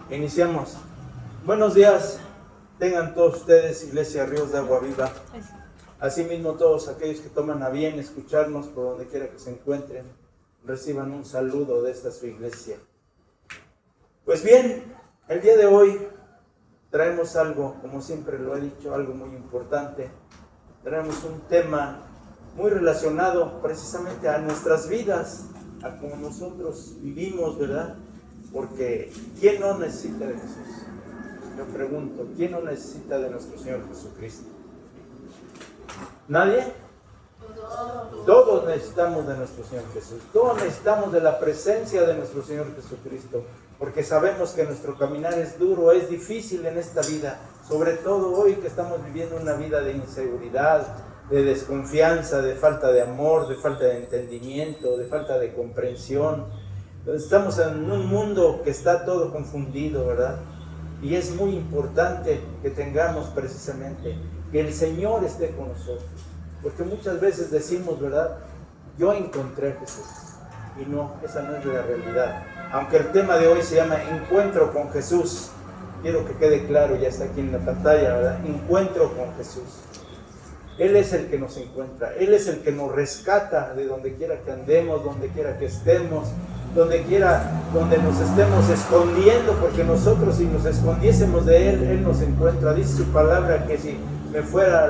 Iniciamos. Buenos días, tengan todos ustedes, Iglesia Ríos de Agua Viva. Asimismo, todos aquellos que toman a bien escucharnos por donde quiera que se encuentren, reciban un saludo de esta su iglesia. Pues bien, el día de hoy traemos algo, como siempre lo he dicho, algo muy importante. Traemos un tema muy relacionado precisamente a nuestras vidas, a cómo nosotros vivimos, ¿verdad? Porque ¿quién no necesita de Jesús? Yo pregunto, ¿quién no necesita de nuestro Señor Jesucristo? ¿Nadie? Todos necesitamos de nuestro Señor Jesús. Todos necesitamos de la presencia de nuestro Señor Jesucristo, porque sabemos que nuestro caminar es duro, es difícil en esta vida, sobre todo hoy que estamos viviendo una vida de inseguridad, de desconfianza, de falta de amor, de falta de entendimiento, de falta de comprensión. Estamos en un mundo que está todo confundido, ¿verdad? Y es muy importante que tengamos precisamente que el Señor esté con nosotros. Porque muchas veces decimos, ¿verdad? Yo encontré a Jesús. Y no, esa no es la realidad. Aunque el tema de hoy se llama Encuentro con Jesús. Quiero que quede claro, ya está aquí en la pantalla, ¿verdad? Encuentro con Jesús. Él es el que nos encuentra. Él es el que nos rescata de donde quiera que andemos, donde quiera que estemos, donde quiera, donde nos estemos escondiendo, porque nosotros si nos escondiésemos de Él, Él nos encuentra. Dice su palabra que si me fuera a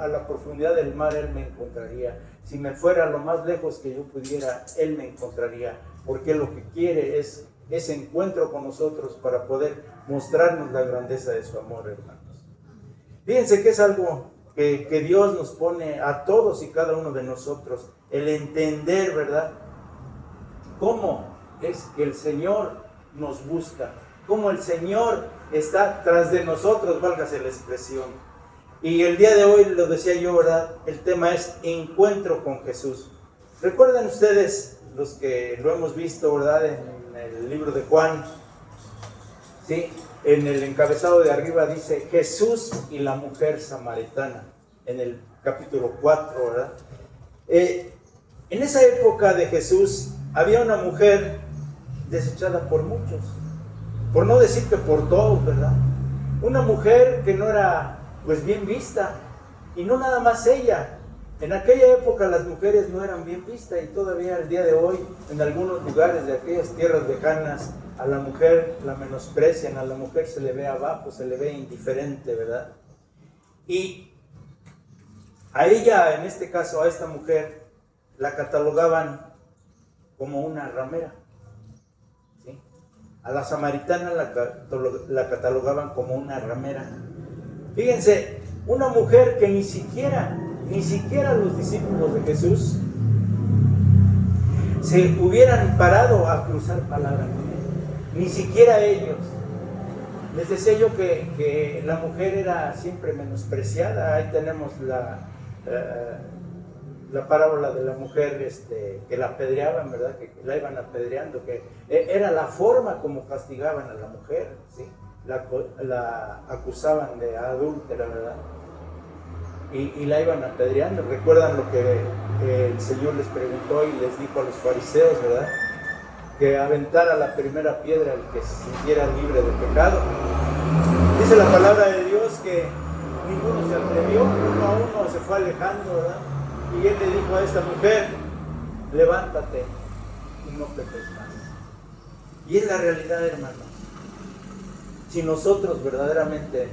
la profundidad del mar, Él me encontraría. Si me fuera a lo más lejos que yo pudiera, Él me encontraría. Porque lo que quiere es ese encuentro con nosotros para poder mostrarnos la grandeza de su amor, hermanos. Fíjense que es algo que Dios nos pone a todos y cada uno de nosotros, el entender, ¿verdad? Cómo es que el Señor nos busca, cómo el Señor está tras de nosotros, válgase la expresión. Y el día de hoy, lo decía yo, ¿verdad? El tema es Encuentro con Jesús. ¿Recuerdan ustedes, los que lo hemos visto, ¿verdad? En el libro de Juan, ¿sí? En el encabezado de arriba dice Jesús y la mujer samaritana, en el capítulo 4, ¿verdad? En esa época de Jesús había una mujer desechada por muchos, por no decir que por todos, ¿verdad? Una mujer que no era pues bien vista, y no nada más ella. En aquella época las mujeres no eran bien vistas, y todavía el día de hoy en algunos lugares de aquellas tierras lejanas a la mujer la menosprecian, a la mujer se le ve abajo, se le ve indiferente, ¿verdad? Y a ella, en este caso a esta mujer, la catalogaban como una ramera, ¿sí? A la samaritana la catalogaban como una ramera. Fíjense, una mujer que ni siquiera los discípulos de Jesús se hubieran parado a cruzar palabra con él, ni siquiera ellos. Les decía yo que la mujer era siempre menospreciada. Ahí tenemos la parábola de la mujer que la apedreaban, ¿verdad? Que la iban apedreando, que era la forma como castigaban a la mujer, ¿sí? La acusaban de adúltera, ¿verdad? Y la iban apedreando. ¿Recuerdan lo que el Señor les preguntó y les dijo a los fariseos, ¿verdad? Que aventara la primera piedra el que se sintiera libre de pecado. Dice la palabra de Dios que ninguno se atrevió, uno a uno se fue alejando, ¿verdad? Y Él le dijo a esta mujer, levántate y no peques más. Y es la realidad, hermanos. Si nosotros verdaderamente,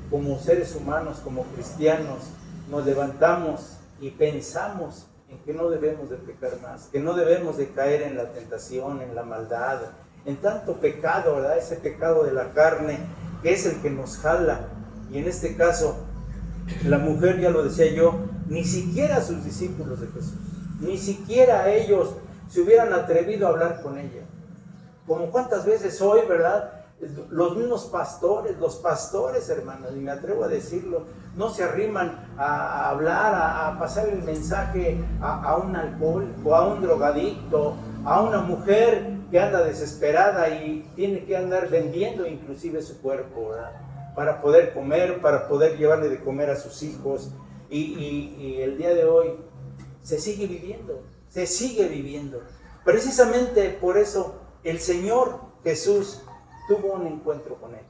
como seres humanos, como cristianos, nos levantamos y pensamos en que no debemos de pecar más, que no debemos de caer en la tentación, en la maldad, en tanto pecado, ¿verdad? Ese pecado de la carne, que es el que nos jala. Y en este caso, la mujer, ya lo decía yo, ni siquiera sus discípulos de Jesús, ni siquiera ellos se hubieran atrevido a hablar con ella. Como cuántas veces hoy, ¿verdad? Los mismos pastores, los pastores, hermanos, y me atrevo a decirlo, no se arriman a hablar, a pasar el mensaje a un alcohólico, a un drogadicto, a una mujer que anda desesperada y tiene que andar vendiendo inclusive su cuerpo, ¿verdad? Para poder comer, para poder llevarle de comer a sus hijos. Y el día de hoy se sigue viviendo. Precisamente por eso el Señor Jesús tuvo un encuentro con Él.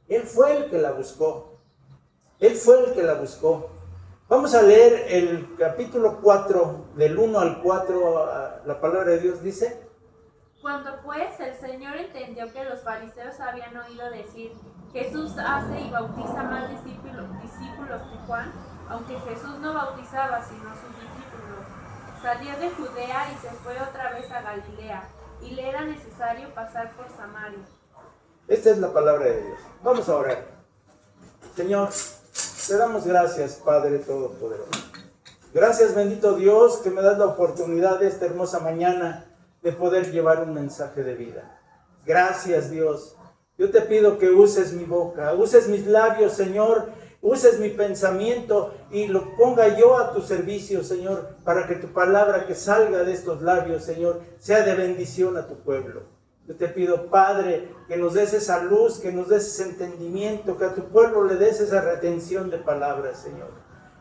Él fue el que la buscó. Él fue el que la buscó. Vamos a leer el capítulo 4, del 1 al 4, la palabra de Dios dice: Cuando pues el Señor entendió que los fariseos habían oído decir, Jesús hace y bautiza más discípulos que Juan, aunque Jesús no bautizaba sino sus discípulos, salió de Judea y se fue otra vez a Galilea, y le era necesario pasar por Samaria. Esta es la palabra de Dios. Vamos a orar. Señor, te damos gracias, Padre Todopoderoso. Gracias, bendito Dios, que me das la oportunidad de esta hermosa mañana de poder llevar un mensaje de vida. Gracias, Dios. Yo te pido que uses mi boca, uses mis labios, Señor, uses mi pensamiento y lo ponga yo a tu servicio, Señor, para que tu palabra que salga de estos labios, Señor, sea de bendición a tu pueblo. Yo te pido, Padre, que nos des esa luz, que nos des ese entendimiento, que a tu pueblo le des esa retención de palabras, Señor.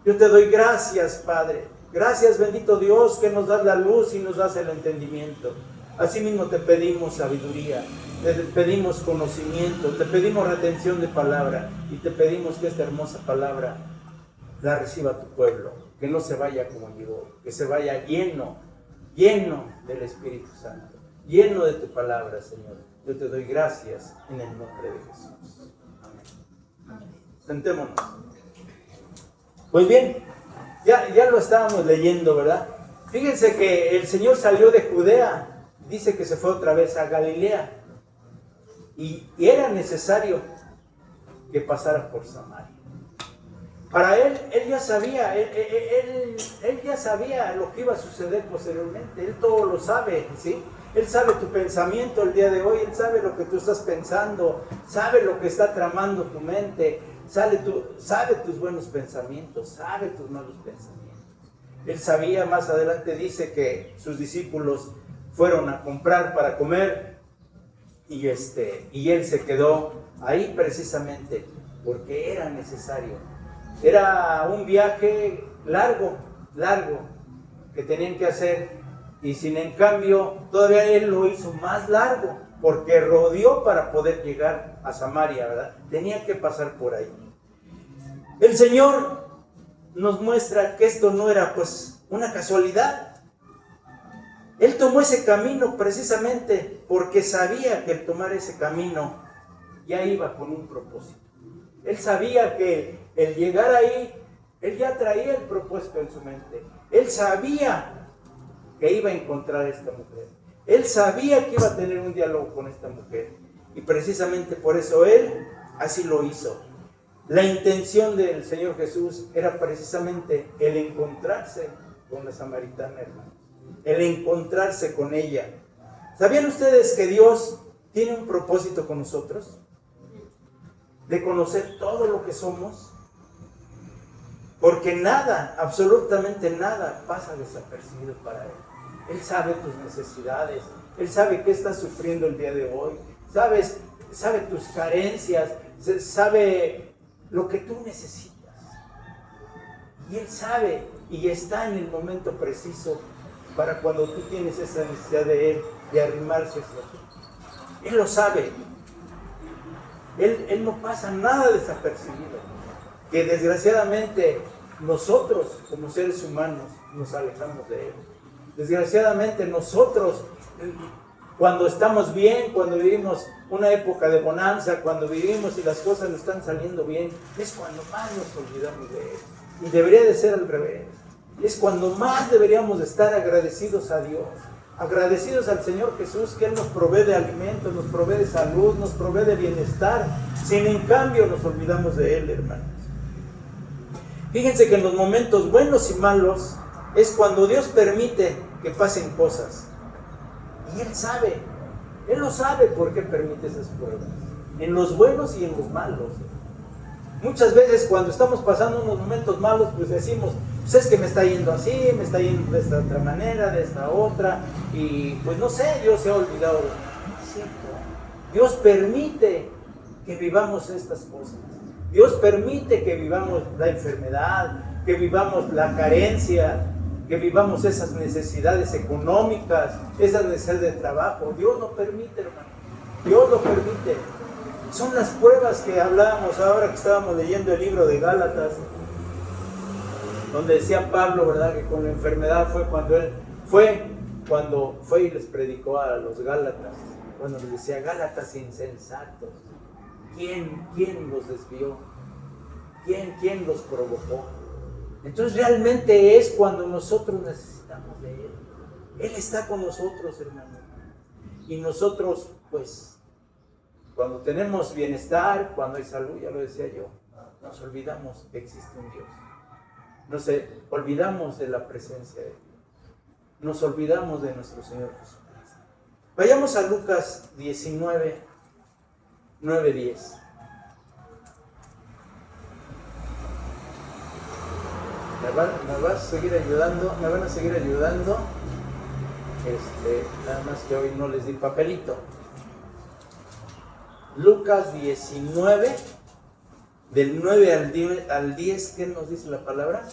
Yo te doy gracias, Padre. Gracias, bendito Dios, que nos das la luz y nos das el entendimiento. Asimismo te pedimos sabiduría, te pedimos conocimiento, te pedimos retención de palabra y te pedimos que esta hermosa palabra la reciba tu pueblo, que no se vaya como llegó, que se vaya lleno del Espíritu Santo, lleno de tu palabra, Señor. Yo te doy gracias en el nombre de Jesús. Amén. Sentémonos. Pues bien, ya lo estábamos leyendo, ¿verdad? Fíjense que el Señor salió de Judea, dice que se fue otra vez a Galilea, y era necesario que pasara por Samaria. Para él ya sabía, él ya sabía lo que iba a suceder posteriormente. Él todo lo sabe, ¿sí? Él sabe tu pensamiento el día de hoy, Él sabe lo que tú estás pensando, sabe lo que está tramando tu mente, sabe tus buenos pensamientos, sabe tus malos pensamientos. Él sabía, más adelante dice que sus discípulos fueron a comprar para comer y él se quedó ahí precisamente porque era necesario. Era un viaje largo que tenían que hacer, y sin en cambio todavía él lo hizo más largo porque rodeó para poder llegar a Samaria, ¿verdad? Tenía que pasar por ahí. El Señor nos muestra que esto no era pues una casualidad. Él tomó ese camino precisamente porque sabía que el tomar ese camino ya iba con un propósito. Él sabía que el llegar ahí, él ya traía el propósito en su mente. Él sabía que iba a encontrar a esta mujer. Él sabía que iba a tener un diálogo con esta mujer. Y precisamente por eso él así lo hizo. La intención del Señor Jesús era precisamente el encontrarse con la samaritana, hermanos. El encontrarse con ella. ¿Sabían ustedes que Dios tiene un propósito con nosotros? De conocer todo lo que somos. Porque nada, absolutamente nada, pasa desapercibido para Él. Él sabe tus necesidades, Él sabe qué estás sufriendo el día de hoy, sabe tus carencias, sabe lo que tú necesitas. Y Él sabe y está en el momento preciso para cuando tú tienes esa necesidad de Él, de arrimarse hacia ti. Él lo sabe. Él no pasa nada desapercibido. Que desgraciadamente nosotros como seres humanos nos alejamos de Él. Desgraciadamente nosotros, cuando estamos bien, cuando vivimos una época de bonanza, cuando vivimos y las cosas nos están saliendo bien, es cuando más nos olvidamos de Él. Y debería de ser al revés. Es cuando más deberíamos de estar agradecidos a Dios, agradecidos al Señor Jesús, que Él nos provee de alimentos, nos provee de salud, nos provee de bienestar, sin en cambio nos olvidamos de Él, hermanos. Fíjense que en los momentos buenos y malos es cuando Dios permite que pasen cosas. Y Él sabe, Él lo sabe por qué permite esas pruebas, en los buenos y en los malos. Muchas veces cuando estamos pasando unos momentos malos, pues decimos, pues es que me está yendo así, me está yendo de esta otra manera, de esta otra, y pues no sé, Dios se ha olvidado de mí. Es cierto, Dios permite que vivamos estas cosas. Dios permite que vivamos la enfermedad, que vivamos la carencia, que vivamos esas necesidades económicas, esas necesidades de trabajo. Dios lo permite, hermano. Dios lo permite. Son las pruebas que hablábamos ahora que estábamos leyendo el libro de Gálatas, donde decía Pablo, ¿verdad?, que con la enfermedad fue cuando fue y les predicó a los Gálatas, cuando les decía: Gálatas insensatos, ¿quién los desvió? ¿Quién los provocó? Entonces realmente es cuando nosotros necesitamos de Él. Él está con nosotros, hermano. Y nosotros, pues, cuando tenemos bienestar, cuando hay salud, ya lo decía yo, nos olvidamos que existe un Dios. Nos olvidamos de la presencia de Dios. Nos olvidamos de nuestro Señor Jesucristo. Vayamos a Lucas 19, 9, 10. Me van a seguir ayudando. Nada más que hoy no les di papelito. Lucas 19, del 9 al 10, ¿qué nos dice la palabra?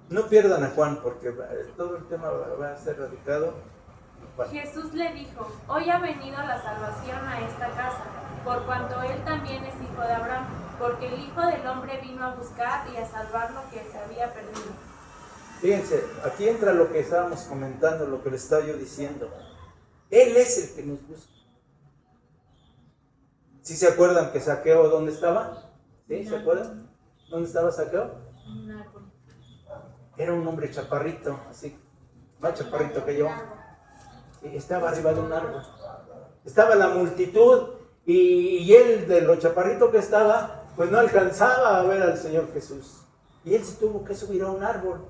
No pierdan a Juan, porque todo el tema va a ser radicado. Juan. Jesús le dijo: hoy ha venido la salvación a esta casa, por cuanto él también es hijo de Abraham, porque el Hijo del Hombre vino a buscar y a salvar lo que se había perdido. Fíjense, aquí entra lo que estábamos comentando, lo que le estaba yo diciendo. Él es el que nos busca. ¿Sí se acuerdan que Zaqueo dónde estaba? ¿Sí? ¿Se acuerdan? ¿Dónde estaba Zaqueo? Un árbol. Era un hombre chaparrito, así, más chaparrito que yo. Sí, estaba arriba de un árbol. Estaba la multitud y él, de lo chaparrito que estaba, pues no alcanzaba a ver al Señor Jesús. Y él se tuvo que subir a un árbol.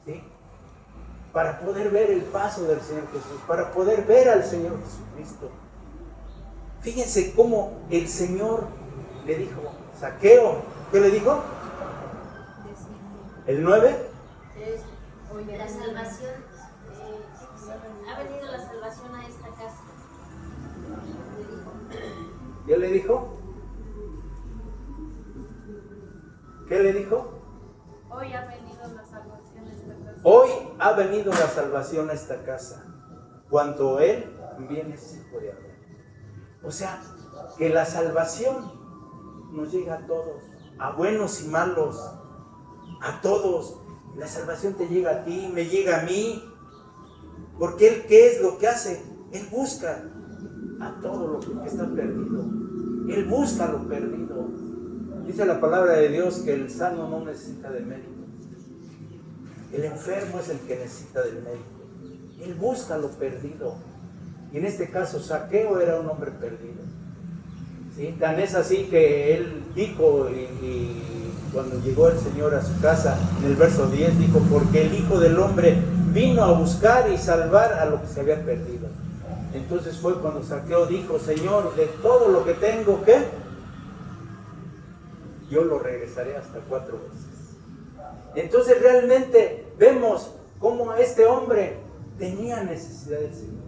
¿Sí? Para poder ver el paso del Señor Jesús, para poder ver al Señor Jesucristo. Fíjense cómo el Señor le dijo: Zaqueo, ¿qué le dijo? ¿El 9? Oye, la salvación, ha venido la salvación a esta casa. ¿Qué le dijo? ¿Qué le dijo? Hoy ha venido la salvación a esta casa. Hoy ha venido la salvación a esta casa, cuando Él también es hijo de Abraham. O sea, que la salvación nos llega a todos, a buenos y malos, a todos. La salvación te llega a ti, me llega a mí, porque Él, ¿qué es lo que hace? Él busca a todo lo que está perdido. Él busca lo perdido. Dice la palabra de Dios que el sano no necesita de médico. El enfermo es el que necesita del médico. Él busca lo perdido. Y en este caso, Zaqueo era un hombre perdido. ¿Sí? Tan es así que él dijo, y cuando llegó el Señor a su casa, en el verso 10, dijo: porque el Hijo del Hombre vino a buscar y salvar a lo que se había perdido. Entonces fue cuando Zaqueo dijo: Señor, de todo lo que tengo, ¿qué? Yo lo regresaré hasta 4 veces. Entonces realmente vemos cómo este hombre tenía necesidad del Señor.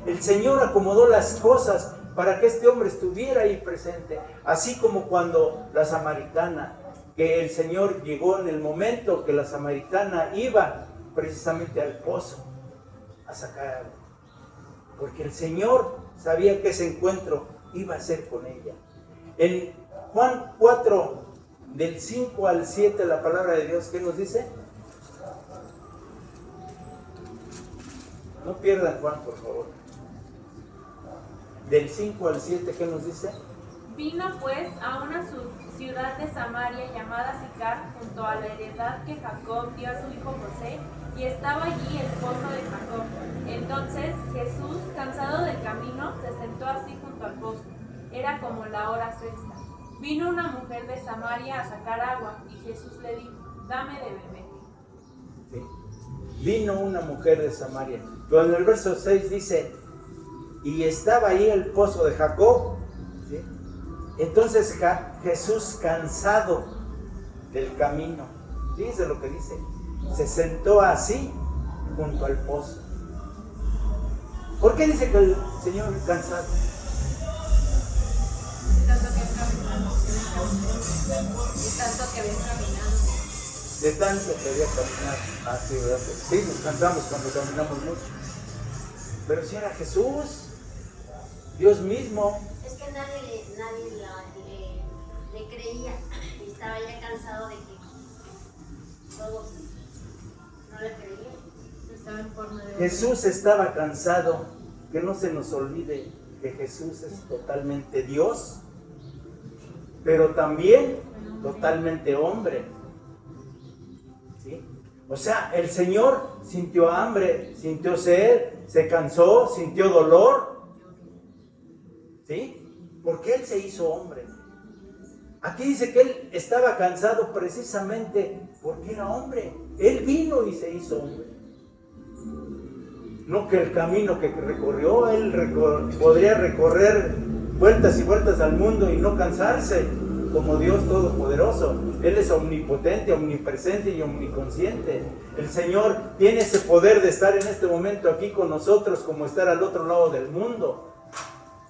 El Señor acomodó las cosas para que este hombre estuviera ahí presente. Así como cuando la samaritana, que el Señor llegó en el momento que la samaritana iba precisamente al pozo a sacar agua. Porque el Señor sabía que ese encuentro iba a ser con ella. En Juan 4, del 5 al 7, la palabra de Dios, ¿qué nos dice? No pierdan Juan, por favor. Del 5 al 7, ¿qué nos dice? Vino pues a una ciudad de Samaria llamada Sicar, junto a la heredad que Jacob dio a su hijo José, y estaba allí el pozo de Jacob. Entonces Jesús, cansado del camino, se sentó así junto al pozo. Era como la hora sexta. Vino una mujer de Samaria a sacar agua, y Jesús le dijo: dame de beber. Sí. Vino una mujer de Samaria. Pero en el verso 6 dice: y estaba ahí el pozo de Jacob. ¿Sí? Entonces Jesús, cansado del camino, dice lo que dice, se sentó así junto al pozo. ¿Por qué dice que el Señor es cansado? tanto que han caminado, de tanto que habían caminado. De tanto que había caminado. Ah, sí, ¿verdad? Sí, nos cansamos cuando caminamos mucho. Pero si era Jesús, Dios mismo. Es que nadie le creía y estaba ya cansado de que todos no le creían. Estaba en forma de Jesús estaba cansado. Que no se nos olvide que Jesús es totalmente Dios, pero también totalmente hombre. ¿Sí? O sea, el Señor sintió hambre, sintió sed, se cansó, sintió dolor. ¿Sí? Porque Él se hizo hombre. Aquí dice que Él estaba cansado precisamente porque era hombre. Él vino y se hizo hombre. No que el camino que recorrió, Él podría recorrer vueltas y vueltas al mundo y no cansarse, como Dios Todopoderoso. Él es omnipotente, omnipresente y omniconsciente. El Señor tiene ese poder de estar en este momento aquí con nosotros, como estar al otro lado del mundo,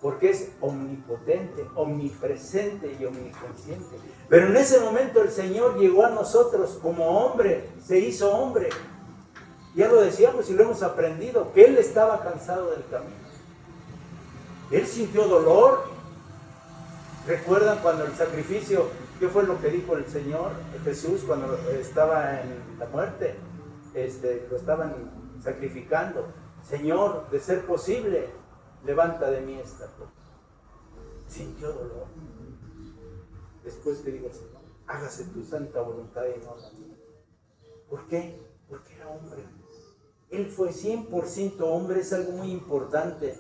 porque es omnipotente, omnipresente y omniconsciente. Pero en ese momento el Señor llegó a nosotros como hombre, se hizo hombre. Ya lo decíamos y lo hemos aprendido, que Él estaba cansado del camino. Él sintió dolor. ¿Recuerdan cuando el sacrificio, qué fue lo que dijo el Señor Jesús cuando estaba en la muerte? Lo estaban sacrificando. Señor, de ser posible, levanta de mí esta copa. Sintió dolor. Después que dijo el Señor, hágase tu santa voluntad y no la mía. ¿Por qué? Porque era hombre. Él fue 100% hombre, es algo muy importante.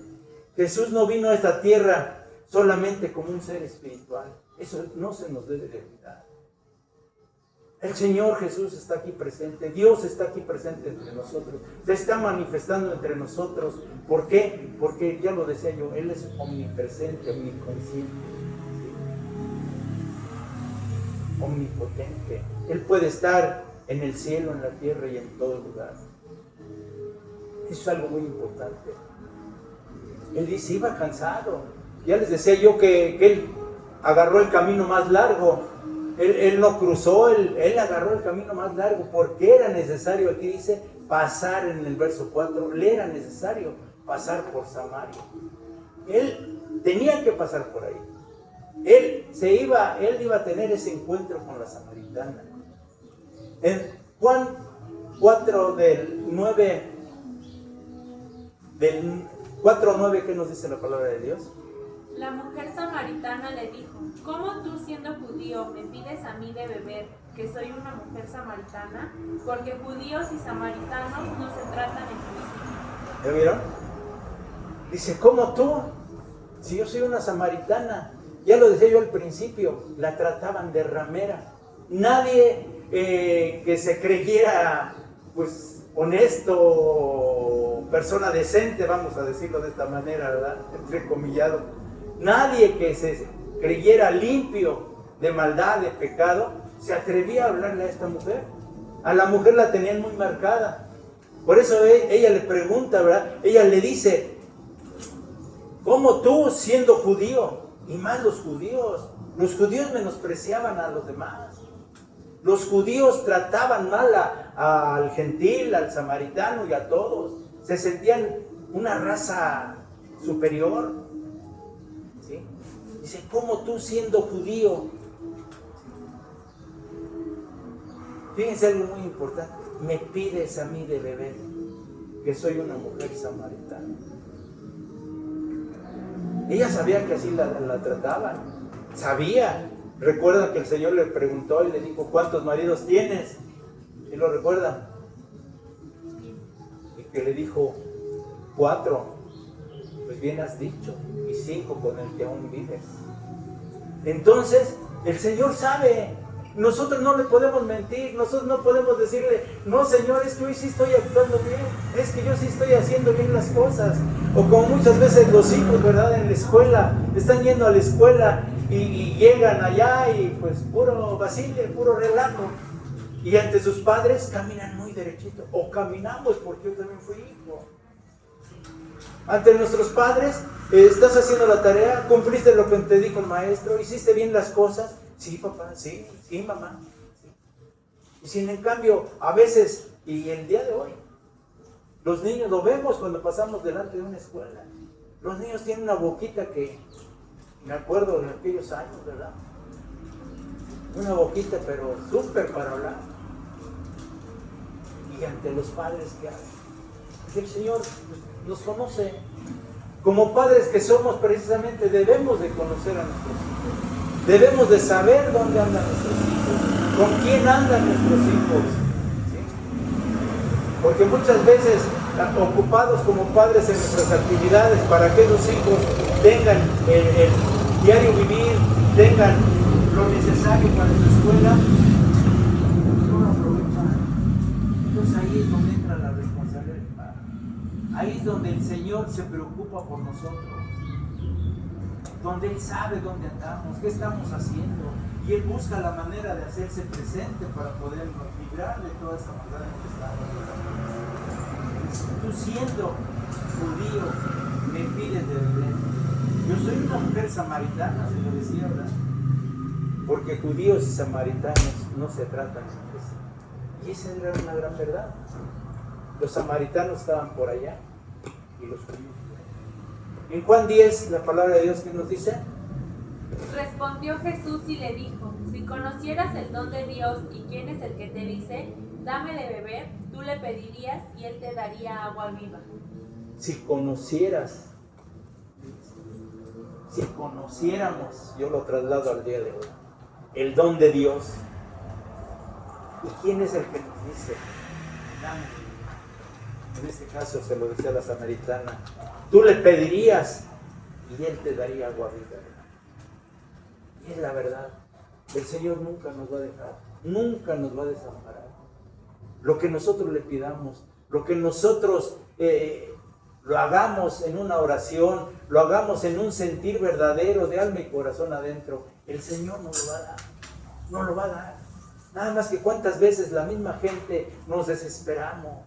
Jesús no vino a esta tierra solamente como un ser espiritual. Eso no se nos debe de olvidar. El Señor Jesús está aquí presente, Dios está aquí presente entre nosotros, se está manifestando entre nosotros. ¿Por qué? Porque ya lo decía yo, Él es omnipresente, omniconsciente, ¿sí? Omnipotente. Él puede estar en el cielo, en la tierra y en todo lugar. Eso es algo muy importante. Él dice, iba cansado. Ya les decía yo que Él agarró el camino más largo. Él no cruzó, él agarró el camino más largo porque era necesario, aquí dice, pasar en el verso 4, le era necesario pasar por Samaria. Él tenía que pasar por ahí. Él iba a tener ese encuentro con la samaritana. En Juan 4 del 4:9, ¿qué nos dice la palabra de Dios? La mujer samaritana le dijo, ¿cómo tú siendo judío me pides a mí de beber, que soy una mujer samaritana? Porque judíos y samaritanos no se tratan entre sí. ¿Ya vieron? Dice, ¿cómo tú? Si yo soy una samaritana. Ya lo decía yo al principio, la trataban de ramera. Nadie que se creyera pues honesto, persona decente, vamos a decirlo de esta manera, ¿verdad? Entrecomillado. Nadie que se creyera limpio de maldad, de pecado, se atrevía a hablarle a esta mujer. A la mujer la tenían muy marcada. Por eso ella le pregunta, ¿verdad? Ella le dice, ¿cómo tú siendo judío? Y más los judíos menospreciaban a los demás. Los judíos trataban mal al gentil, al samaritano y a todos. Se sentían una raza superior. ¿Sí? Dice, ¿cómo tú siendo judío? Fíjense algo muy importante. Me pides a mí de beber, que soy una mujer samaritana. Ella sabía que así la trataban. Sabía. Recuerda que el Señor le preguntó y le dijo, ¿cuántos maridos tienes? ¿Y lo recuerdan? Y que le dijo, 4. Pues bien has dicho, y 5 con el que aún vives. Entonces, el Señor sabe. Nosotros no le podemos mentir, nosotros no podemos decirle, no Señor, es que hoy sí estoy actuando bien, es que yo sí estoy haciendo bien las cosas. O como muchas veces los hijos, ¿verdad? En la escuela, están yendo a la escuela y llegan allá y pues puro vacile, puro relajo. Y ante sus padres caminan muy derechito, o caminamos porque yo también fui hijo. Ante nuestros padres ¿Estás haciendo la tarea? ¿Cumpliste lo que te dijo el maestro? ¿Hiciste bien las cosas? Sí, papá, sí, mamá. Sí. Y sin en cambio, a veces, y el día de hoy, los niños lo vemos cuando pasamos delante de una escuela. Los niños tienen una boquita que, me acuerdo de aquellos años, ¿verdad? Una boquita, pero súper para hablar. Y ante los padres, ¿qué hacen? Porque el Señor nos conoce. Como padres que somos, precisamente debemos de conocer a nuestros hijos. Debemos de saber dónde andan nuestros hijos, con quién andan nuestros hijos. ¿Sí? Porque muchas veces, ocupados como padres en nuestras actividades para que esos hijos tengan el diario vivir, tengan lo necesario para su escuela, no lo aprovechan. Entonces ahí es donde entra la responsabilidad del padre. Ahí es donde el Señor se preocupa por nosotros, donde Él sabe dónde andamos, qué estamos haciendo, y Él busca la manera de hacerse presente para poder librar de toda esa maldad en que estamos. Tú siendo judío me pides de beber. Yo soy una mujer samaritana, se lo decía, ¿verdad? Porque judíos y samaritanos no se tratan entre sí. Y esa era una gran verdad. Los samaritanos estaban por allá y los judíos por allá. En Juan 10, la palabra de Dios, ¿qué nos dice? Respondió Jesús y le dijo: si conocieras el don de Dios y quién es el que te dice, dame de beber, tú le pedirías y él te daría agua viva. Si conociéramos, yo lo traslado al día de hoy, el don de Dios. ¿Y quién es el que nos dice? Dame. En este caso se lo decía la samaritana. Tú le pedirías y Él te daría agua viva. Y es la verdad. El Señor nunca nos va a dejar, nunca nos va a desamparar. Lo que nosotros le pidamos, lo que nosotros lo hagamos en una oración, lo hagamos en un sentir verdadero de alma y corazón adentro, el Señor nos lo va a dar. No lo va a dar. Nada más que cuántas veces la misma gente nos desesperamos.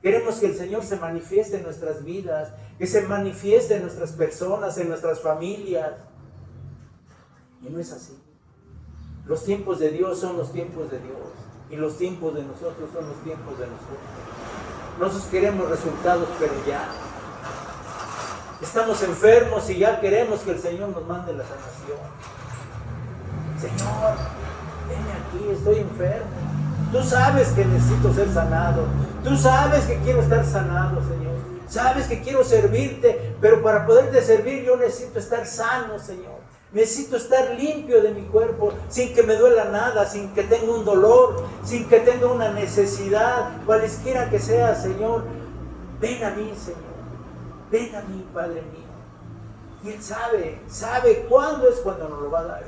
Queremos que el Señor se manifieste en nuestras vidas, que se manifieste en nuestras personas, en nuestras familias. Y no es así. Los tiempos de Dios son los tiempos de Dios. Y los tiempos de nosotros son los tiempos de nosotros. Nosotros queremos resultados, pero ya. Estamos enfermos y ya queremos que el Señor nos mande la sanación. Señor, venme aquí, estoy enfermo. Tú sabes que necesito ser sanado. Tú sabes que quiero estar sanado, Señor. Sabes que quiero servirte, pero para poderte servir yo necesito estar sano, Señor. Necesito estar limpio de mi cuerpo, sin que me duela nada, sin que tenga un dolor, sin que tenga una necesidad, cualesquiera que sea, Señor. Ven a mí, Señor. Ven a mí, Padre mío. Y Él sabe cuándo es cuando nos lo va a dar.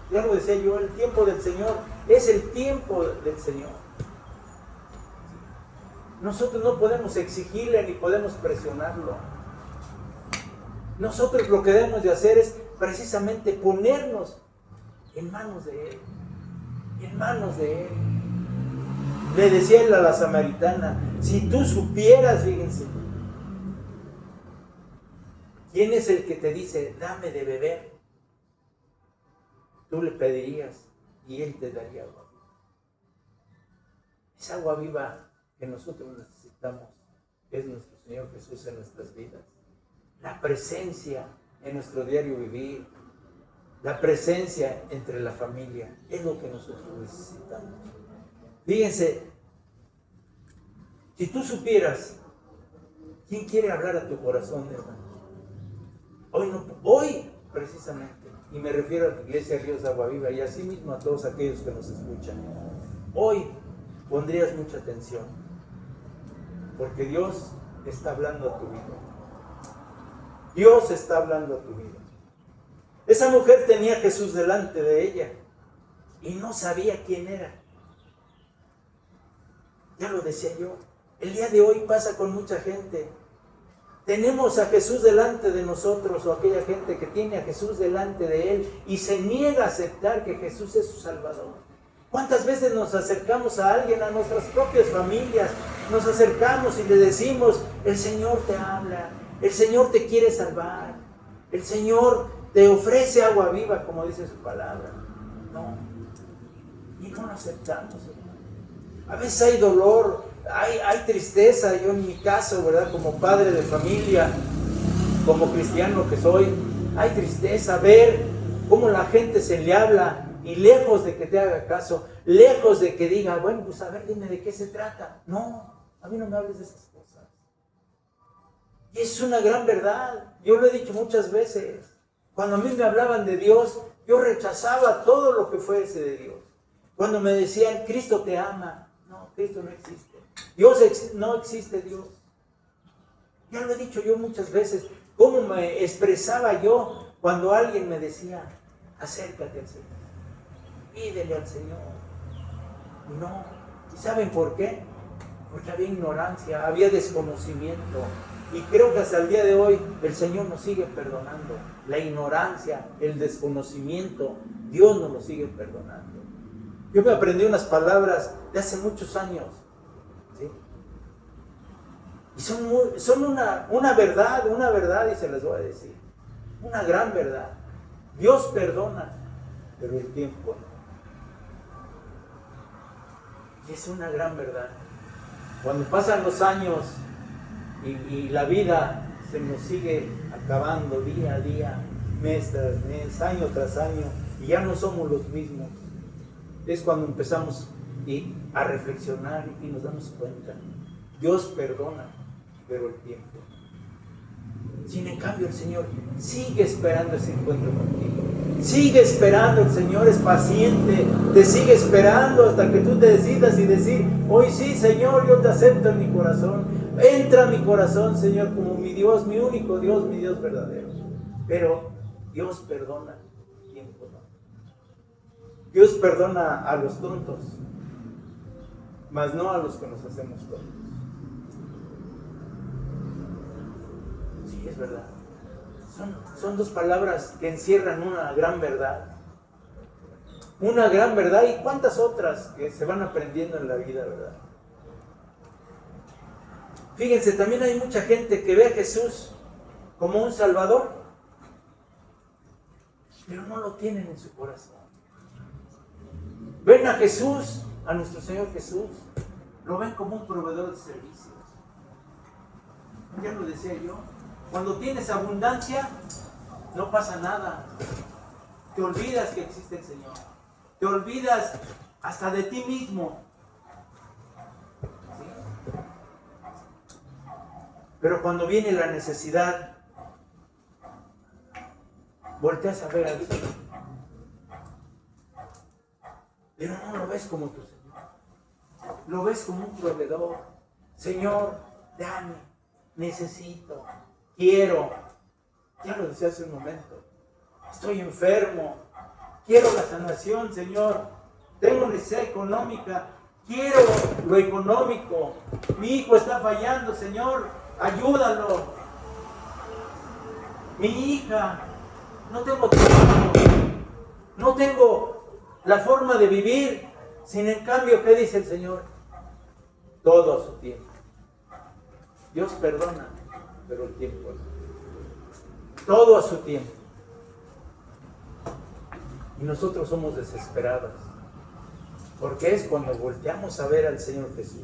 Ya lo decía yo, el tiempo del Señor es el tiempo del Señor. Nosotros no podemos exigirle ni podemos presionarlo. Nosotros lo que debemos de hacer es precisamente ponernos en manos de Él. En manos de Él. Le decía él a la samaritana, si tú supieras, fíjense, ¿quién es el que te dice, dame de beber? Tú le pedirías y Él te daría agua viva. Esa agua viva que nosotros necesitamos es nuestro Señor Jesús en nuestras vidas. La presencia en nuestro diario vivir, la presencia entre la familia, es lo que nosotros necesitamos. Fíjense, si tú supieras, ¿quién quiere hablar a tu corazón, hermano? Hoy precisamente, y me refiero a la Iglesia Ríos de Agua Viva y así mismo a todos aquellos que nos escuchan, hoy pondrías mucha atención, porque Dios está hablando a tu vida. Dios está hablando a tu vida. Esa mujer tenía a Jesús delante de ella y no sabía quién era. Ya lo decía yo, el día de hoy pasa con mucha gente. Tenemos a Jesús delante de nosotros, o aquella gente que tiene a Jesús delante de Él y se niega a aceptar que Jesús es su Salvador. ¿Cuántas veces nos acercamos a alguien, a nuestras propias familias, nos acercamos y le decimos, el Señor te habla, El Señor te quiere salvar. El Señor te ofrece agua viva, como dice su palabra. No. Y no lo aceptamos, hermano. A veces hay dolor, hay tristeza. Yo en mi caso, ¿verdad? Como padre de familia, como cristiano que soy, hay tristeza ver cómo la gente se le habla y lejos de que te haga caso, lejos de que diga, bueno, pues a ver, dime de qué se trata. No, a mí no me hables de esas cosas. Y es una gran verdad. Yo lo he dicho muchas veces. Cuando a mí me hablaban de Dios, yo rechazaba todo lo que fuese de Dios. Cuando me decían, Cristo te ama. No, Cristo no existe. No existe Dios. Ya lo he dicho yo muchas veces. ¿Cómo me expresaba yo cuando alguien me decía, acércate al Señor, pídele al Señor? No. ¿Y saben por qué? Porque había ignorancia, había desconocimiento. Y creo que hasta el día de hoy el Señor nos sigue perdonando. La ignorancia, el desconocimiento, Dios nos lo sigue perdonando. Yo me aprendí unas palabras de hace muchos años, ¿sí? Y son una verdad, y se les voy a decir. Una gran verdad. Dios perdona, pero el tiempo no. Y es una gran verdad. Cuando pasan los años y la vida se nos sigue acabando día a día, mes tras mes, año tras año, y ya no somos los mismos, es cuando empezamos a reflexionar y nos damos cuenta. Dios perdona, pero el tiempo. Sin en cambio el Señor sigue esperando ese encuentro contigo. Sigue esperando, el Señor es paciente, te sigue esperando hasta que tú te decidas y decir, hoy sí, Señor, yo te acepto en mi corazón. Entra a mi corazón, Señor, como mi Dios, mi único Dios, mi Dios verdadero. Pero Dios perdona, el tiempo no. Dios perdona a los tontos, mas no a los que nos hacemos tontos. Sí, es verdad. Son dos palabras que encierran una gran verdad. Una gran verdad y cuántas otras que se van aprendiendo en la vida, ¿verdad? Fíjense, también hay mucha gente que ve a Jesús como un Salvador, pero no lo tienen en su corazón. Ven a Jesús, a nuestro Señor Jesús, lo ven como un proveedor de servicios. Ya lo decía yo, cuando tienes abundancia, no pasa nada. Te olvidas que existe el Señor. Te olvidas hasta de ti mismo. ¿Sí? Pero cuando viene la necesidad, volteas a ver al Señor. Pero no lo ves como tu Señor. Lo ves como un proveedor. Señor, dame, necesito, quiero. Ya lo decía hace un momento. Estoy enfermo. Quiero la sanación, Señor. Tengo necesidad económica. Quiero lo económico. Mi hijo está fallando, Señor. Ayúdalo. Mi hija. No tengo trabajo. No tengo la forma de vivir. Sin en cambio, ¿qué dice el Señor? Todo a su tiempo. Dios perdona, pero el tiempo no. Todo a su tiempo. Y nosotros somos desesperados. Porque es cuando volteamos a ver al Señor Jesús.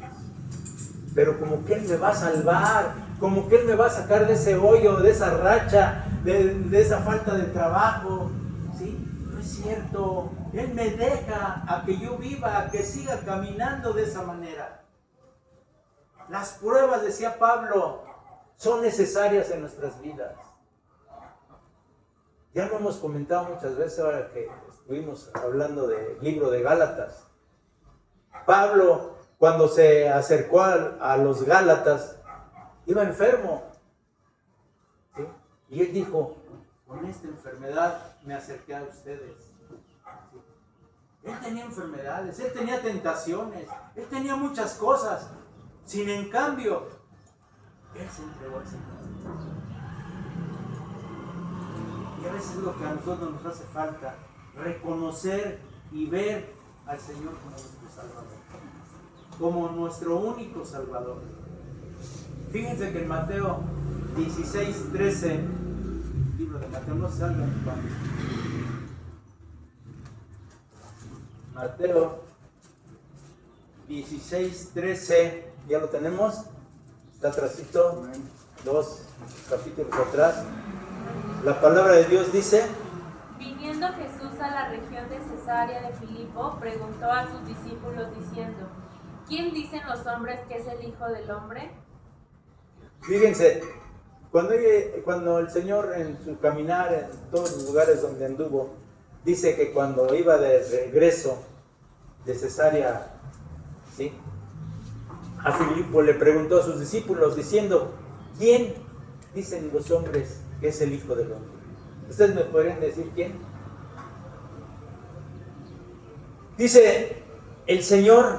Pero como que Él me va a salvar, como que Él me va a sacar de ese hoyo, de esa racha, de esa falta de trabajo. ¿Sí? No es cierto. Él me deja a que yo viva, a que siga caminando de esa manera. Las pruebas, decía Pablo, son necesarias en nuestras vidas. Ya lo hemos comentado muchas veces ahora que estuvimos hablando del libro de Gálatas. Pablo, cuando se acercó a los Gálatas, iba enfermo. ¿Sí? Y él dijo, con esta enfermedad me acerqué a ustedes. ¿Sí? Él tenía enfermedades, él tenía tentaciones, él tenía muchas cosas. Sin en cambio, él se entregó al Señor. Y a veces es lo que a nosotros nos hace falta, reconocer y ver al Señor como nuestro Salvador, como nuestro único Salvador. Fíjense que en Mateo 16, 13, libro de Mateo, no salgan. Mateo 16, 13, ¿ya lo tenemos? Está atrásito, 2 capítulos atrás. La palabra de Dios dice: Viniendo Jesús a la región de Cesarea de Filipo, preguntó a sus discípulos diciendo: ¿Quién dicen los hombres que es el Hijo del Hombre? Fíjense, cuando el Señor en su caminar en todos los lugares donde anduvo, dice que cuando iba de regreso de Cesarea, ¿sí?, a Filipo, le preguntó a sus discípulos diciendo: ¿Quién dicen los hombres que es el Hijo del Hombre? ¿Ustedes me podrían decir quién? Dice el Señor: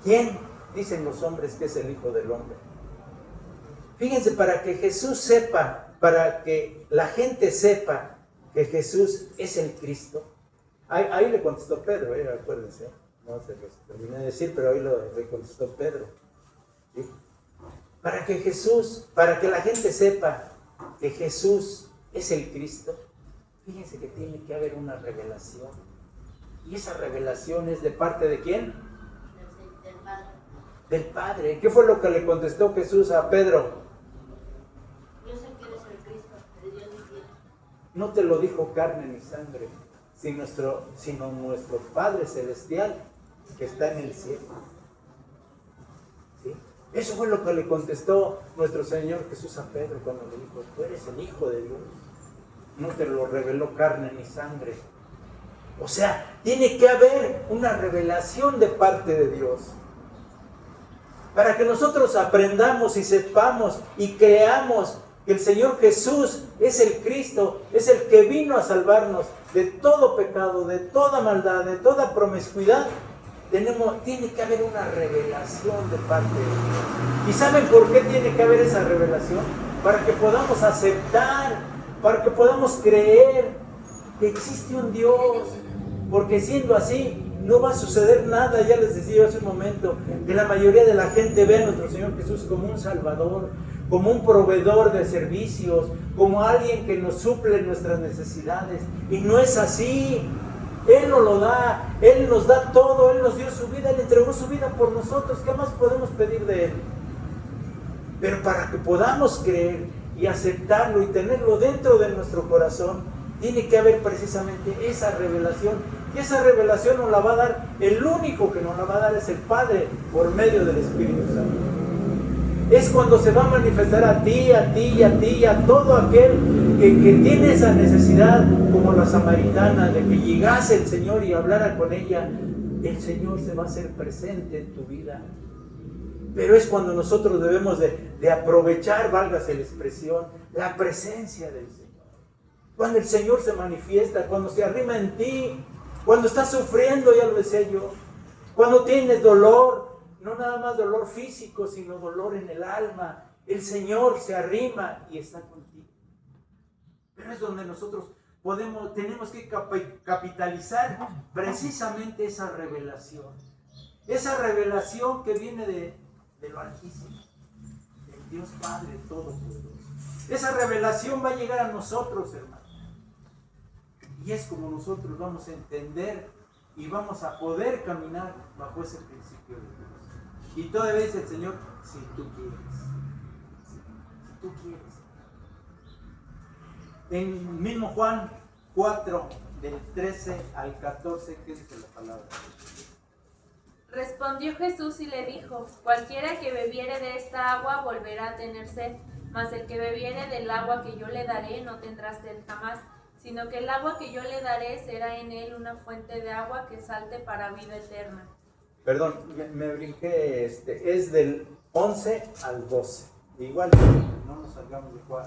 ¿quién dicen los hombres que es el Hijo del Hombre? Fíjense, para que Jesús sepa, para que la gente sepa que Jesús es el Cristo. Ahí le contestó Pedro, acuérdense, no se los terminé de decir, pero ahí le contestó Pedro, ¿sí? Para que la gente sepa que Jesús es el Cristo, fíjense que tiene que haber una revelación. Y esa revelación es de parte de ¿quién? Del Padre. Del Padre. ¿Qué fue lo que le contestó Jesús a Pedro? Yo sé que eres el Cristo, de Dios viviente. No te lo dijo carne ni sangre, sino nuestro Padre Celestial que está en el cielo. ¿Sí? Eso fue lo que le contestó nuestro Señor Jesús a Pedro cuando le dijo: tú eres el Hijo de Dios. No te lo reveló carne ni sangre. O sea, tiene que haber una revelación de parte de Dios. Para que nosotros aprendamos y sepamos y creamos que el Señor Jesús es el Cristo, es el que vino a salvarnos de todo pecado, de toda maldad, de toda promiscuidad. Tiene que haber una revelación de parte de Dios. ¿Y saben por qué tiene que haber esa revelación? Para que podamos aceptar, para que podamos creer que existe un Dios. Porque siendo así, no va a suceder nada. Ya les decía hace un momento que la mayoría de la gente ve a nuestro Señor Jesús como un Salvador, como un proveedor de servicios, como alguien que nos suple nuestras necesidades. Y no es así. Él nos lo da, Él nos da todo, Él nos dio su vida, Él entregó su vida por nosotros. ¿Qué más podemos pedir de Él? Pero para que podamos creer y aceptarlo y tenerlo dentro de nuestro corazón, tiene que haber precisamente esa revelación. Y esa revelación nos la va a dar, el único que nos la va a dar es el Padre por medio del Espíritu Santo. Es cuando se va a manifestar a ti, a ti y a ti y a todo aquel que tiene esa necesidad, como la samaritana, de que llegase el Señor y hablara con ella. El Señor se va a hacer presente en tu vida. Pero es cuando nosotros debemos de aprovechar, válgase la expresión, la presencia del Señor. Cuando el Señor se manifiesta, cuando se arrima en ti, cuando estás sufriendo, ya lo decía yo, cuando tienes dolor, no nada más dolor físico, sino dolor en el alma, el Señor se arrima y está contigo. Pero es donde nosotros tenemos que capitalizar precisamente esa revelación que viene de lo Altísimo, del Dios Padre Todopoderoso. Esa revelación va a llegar a nosotros, hermanos. Y es como nosotros vamos a entender y vamos a poder caminar bajo ese principio de Dios. Y todavía dice el Señor: si tú quieres. Si tú quieres. En mismo Juan 4, del 13 al 14, ¿qué dice la palabra? Respondió Jesús y le dijo: cualquiera que bebiere de esta agua volverá a tener sed, mas el que bebiere del agua que yo le daré no tendrá sed jamás, sino que el agua que yo le daré será en él una fuente de agua que salte para vida eterna. Perdón, me brinqué, es del 11 al 12. Igual no nos salgamos de Juan.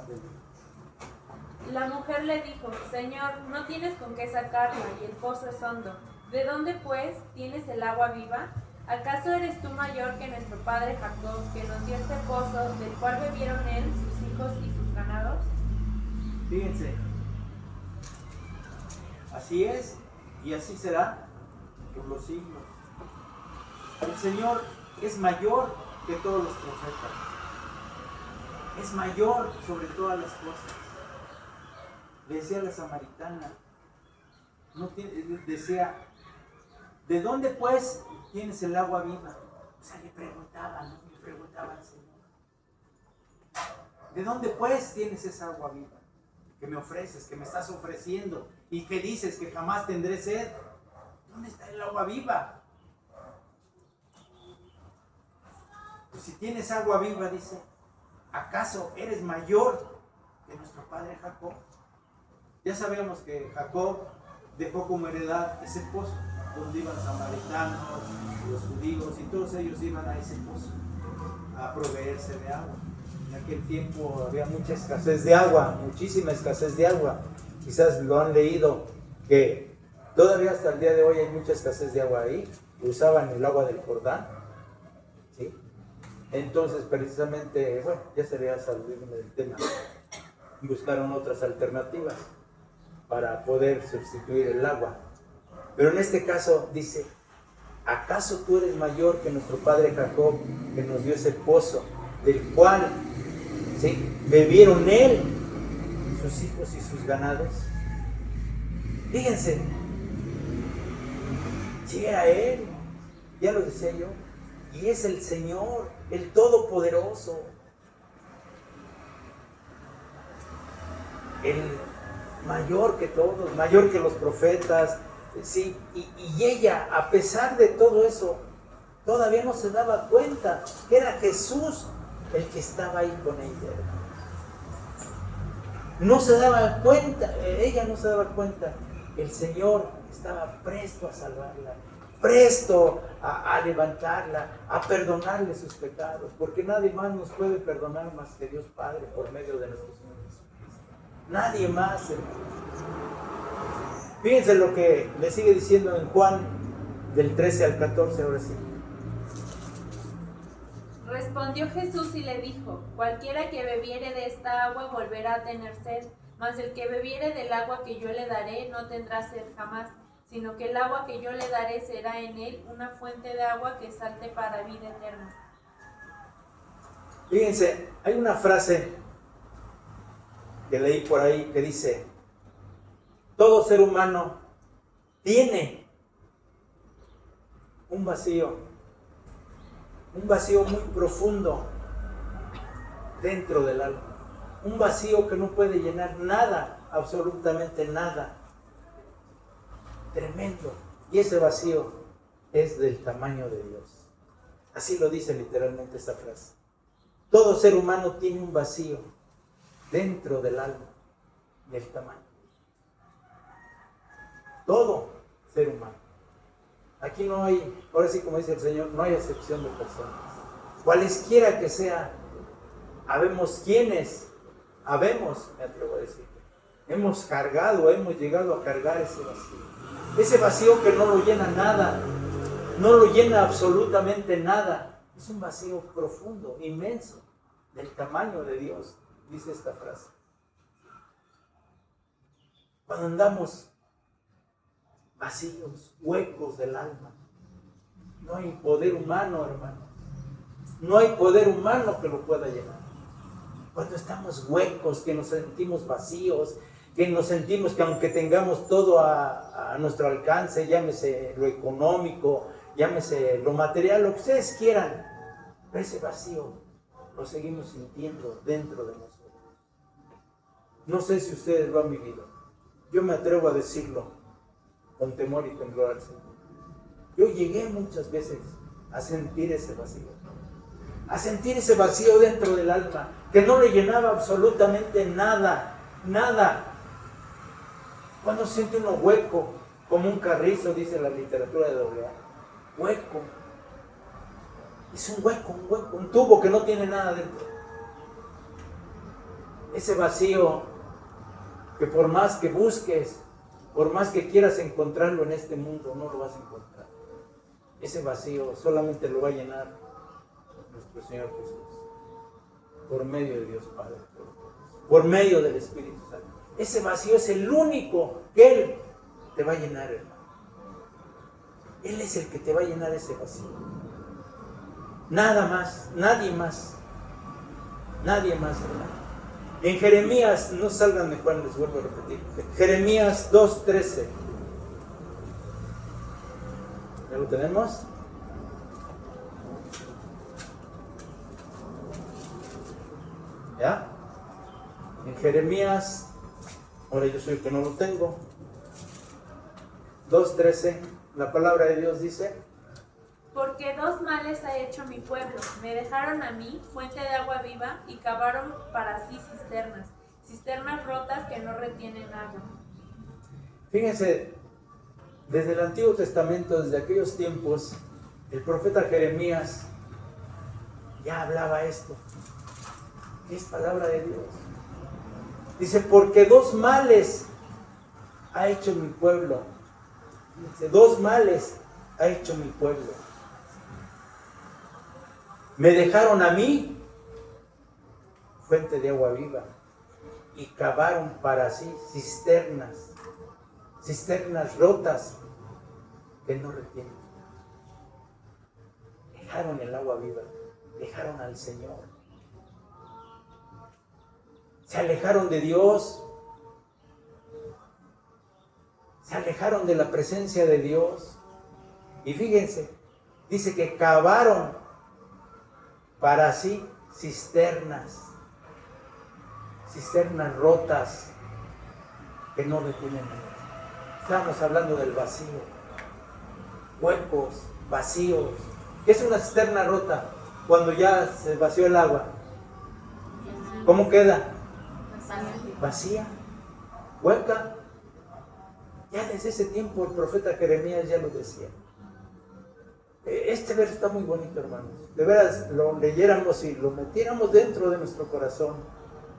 La mujer le dijo: Señor, no tienes con qué sacarla y el pozo es hondo. ¿De dónde, pues, tienes el agua viva? ¿Acaso eres tú mayor que nuestro padre Jacob, que nos dio este pozo, del cual bebieron él, sus hijos y sus ganados? Fíjense, así es y así será por los siglos. El Señor es mayor que todos los profetas. es mayor sobre todas las cosas. Le decía a la samaritana, decía, ¿de dónde pues tienes el agua viva? O sea, le preguntaban al Señor. ¿De dónde pues tienes esa agua viva que me ofreces, que me estás ofreciendo y que dices que jamás tendré sed? ¿Dónde está el agua viva? Pues si tienes agua viva, dice, ¿acaso eres mayor que nuestro padre Jacob? Ya sabemos que Jacob dejó como heredad ese pozo, donde iban samaritanos, los judíos, y todos ellos iban a ese pozo a proveerse de agua. En aquel tiempo había mucha escasez de agua, muchísima escasez de agua. Quizás lo han leído, que todavía hasta el día de hoy hay mucha escasez de agua ahí. Usaban el agua del Jordán, ¿sí? Entonces, precisamente, bueno, ya sería salirme del tema. Buscaron otras alternativas para poder sustituir el agua. Pero en este caso dice, ¿acaso tú eres mayor que nuestro padre Jacob, que nos dio ese pozo, del cual, ¿sí?, bebieron él, sus hijos y sus ganados? Fíjense, si era él, ya lo decía yo, y es el Señor, el Todopoderoso, el mayor que todos, mayor que los profetas, sí, y ella, a pesar de todo eso, todavía no se daba cuenta que era Jesús el que estaba ahí con ella. No se daba cuenta, ella no se daba cuenta, el Señor estaba presto a salvarla, presto a levantarla, a perdonarle sus pecados, porque nadie más nos puede perdonar más que Dios Padre por medio de nuestro Señor Jesucristo. Nadie más, hermano. Fíjense lo que le sigue diciendo en Juan del 13 al 14, ahora sí. Respondió Jesús y le dijo, cualquiera que bebiere de esta agua volverá a tener sed, mas el que bebiere del agua que yo le daré no tendrá sed jamás, sino que el agua que yo le daré será en él una fuente de agua que salte para vida eterna. Fíjense, hay una frase que leí por ahí que dice, todo ser humano tiene un vacío muy profundo dentro del alma, un vacío que no puede llenar nada, absolutamente nada, tremendo, y ese vacío es del tamaño de Dios. Así lo dice literalmente esa frase. Todo ser humano tiene un vacío dentro del alma, del tamaño. Todo ser humano. Aquí no hay, ahora sí como dice el Señor, no hay excepción de personas. Cualesquiera que sea, habemos quienes, me atrevo a decir, hemos cargado, hemos llegado a cargar ese vacío. Ese vacío que no lo llena nada, no lo llena absolutamente nada. Es un vacío profundo, inmenso, del tamaño de Dios, dice esta frase. Cuando andamos vacíos, huecos del alma, no hay poder humano, hermano. No hay poder humano que lo pueda llenar. Cuando estamos huecos, que nos sentimos vacíos, que nos sentimos que aunque tengamos todo a nuestro alcance, llámese lo económico, llámese lo material, lo que ustedes quieran, pero ese vacío lo seguimos sintiendo dentro de nosotros. No sé si ustedes lo han vivido. Yo me atrevo a decirlo con temor y temblor al Señor. Yo llegué muchas veces a sentir ese vacío dentro del alma, que no le llenaba absolutamente nada, nada. Cuando se siente uno hueco, como un carrizo, dice la literatura de AA, hueco. Es un hueco, un tubo que no tiene nada dentro. Ese vacío que por más que busques, por más que quieras encontrarlo en este mundo, no lo vas a encontrar. Ese vacío solamente lo va a llenar nuestro Señor Jesús, por medio de Dios Padre, por medio del Espíritu Santo. Ese vacío es el único que Él te va a llenar, hermano. Él es el que te va a llenar ese vacío. Nada más, nadie más. Nadie más, hermano. En Jeremías, no salgan de Juan, les vuelvo a repetir. Jeremías 2:13. ¿Ya lo tenemos? ¿Ya? En Jeremías, ahora yo soy el que no lo tengo. 2:13, la palabra de Dios dice: porque dos males ha hecho mi pueblo. Me dejaron a mí, fuente de agua viva, y cavaron para sí cisternas rotas que no retienen agua. Fíjense, desde el Antiguo Testamento, desde aquellos tiempos, el profeta Jeremías ya hablaba esto. Es palabra de Dios. Dice, porque dos males ha hecho mi pueblo. Dice, dos males ha hecho mi pueblo. Me dejaron a mí, fuente de agua viva, y cavaron para sí cisternas rotas que no retienen. Dejaron el agua viva, dejaron al Señor. Se alejaron de Dios, se alejaron de la presencia de Dios. Y fíjense, dice que cavaron para sí cisternas rotas que no retienen agua. Estamos hablando del vacío, huecos, vacíos. ¿Qué es una cisterna rota? Cuando ya se vació el agua, ¿cómo queda? Vacía, hueca. Ya desde ese tiempo el profeta Jeremías ya lo decía. Este verso está muy bonito, hermanos. De veras, lo leyéramos y lo metiéramos dentro de nuestro corazón.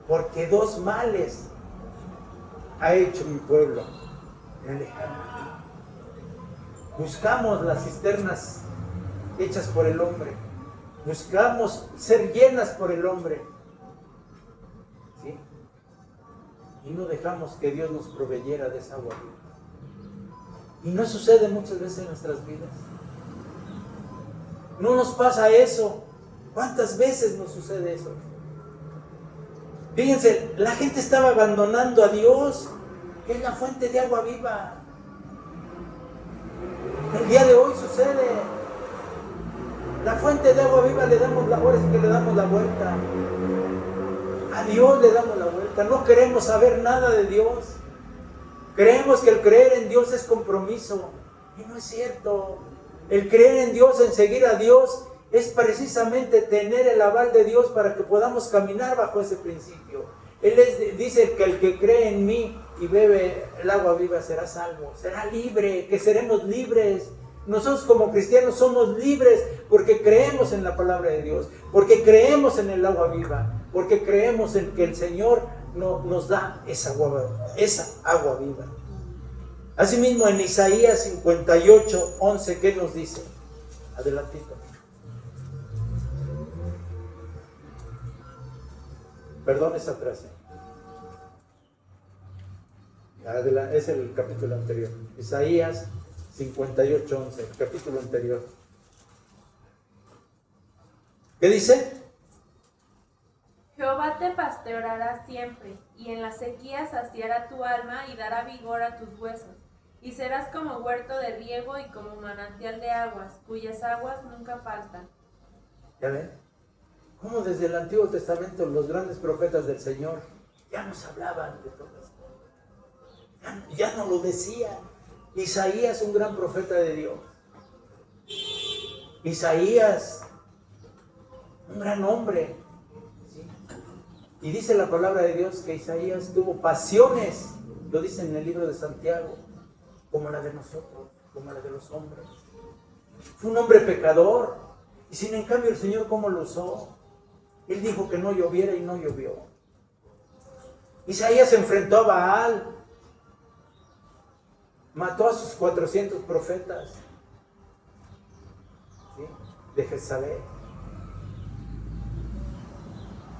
Porque dos males ha hecho mi pueblo. Buscamos las cisternas hechas por el hombre. Buscamos ser llenas por el hombre. ¿Sí? Y no dejamos que Dios nos proveyera de esa agua viva. Y no sucede muchas veces en nuestras vidas. No nos pasa eso. ¿Cuántas veces nos sucede eso? Fíjense, la gente estaba abandonando a Dios, que es la fuente de agua viva. El día de hoy sucede. La fuente de agua viva ahora sí que le damos la vuelta. A Dios le damos la vuelta. No queremos saber nada de Dios. Creemos que el creer en Dios es compromiso. Y no es cierto. El creer en Dios, en seguir a Dios, es precisamente tener el aval de Dios para que podamos caminar bajo ese principio. Él dice que el que cree en mí y bebe el agua viva será salvo, será libre, que seremos libres. Nosotros como cristianos somos libres porque creemos en la palabra de Dios, porque creemos en el agua viva, porque creemos en que el Señor nos da esa agua viva. Asimismo en Isaías 58:11, ¿qué nos dice? Adelantito. Perdón esa frase. Es el capítulo anterior. Isaías 58:11, el capítulo anterior. ¿Qué dice? Jehová te pastoreará siempre, y en las sequías saciará tu alma y dará vigor a tus huesos. Y serás como huerto de riego y como manantial de aguas, cuyas aguas nunca faltan. ¿Ya ven? Cómo desde el Antiguo Testamento los grandes profetas del Señor ya nos hablaban de todo esto. Ya nos lo decían. Isaías, un gran profeta de Dios. Isaías, un gran hombre. ¿Sí? Y dice la palabra de Dios que Isaías tuvo pasiones, lo dice en el libro de Santiago, como la de nosotros, como la de los hombres. Fue un hombre pecador. Y sin en cambio el Señor, ¿cómo lo usó? Él dijo que no lloviera y no llovió. Isaías se enfrentó a Baal. Mató a sus 400 profetas, ¿sí?, de Jezabel.